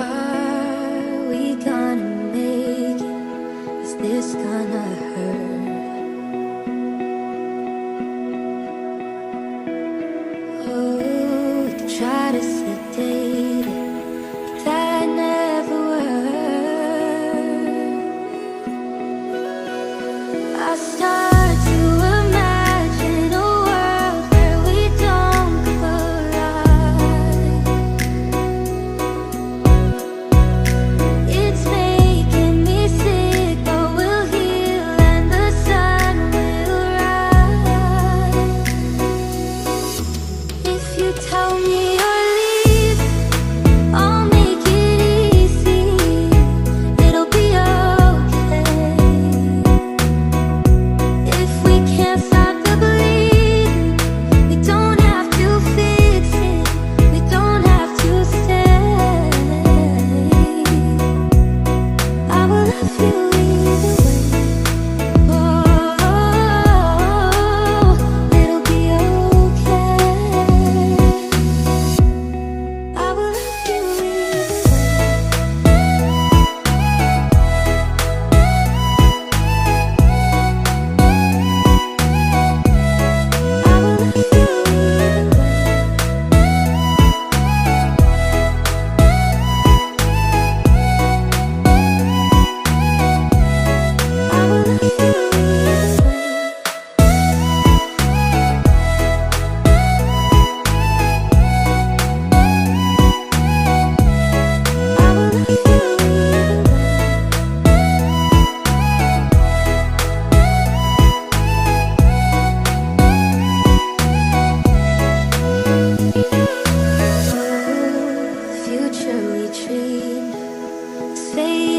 Are we gonna make it? Is this gonna hurt? Oh, we could try to sedate it, but that never worked. I start to imagine a world where we don't collide. It's making me sick, but we'll heal and the sun will rise. If you tell me you're leaving, I'll make it easy. It'll be okay. If we can't stop the bleeding, we don't have to fix it. We don't have to stay. I will love you either way. Oh, it'll be okay. I will love you either way. I will love you either way. I will love you either way. I will love you either way. Future retreat, say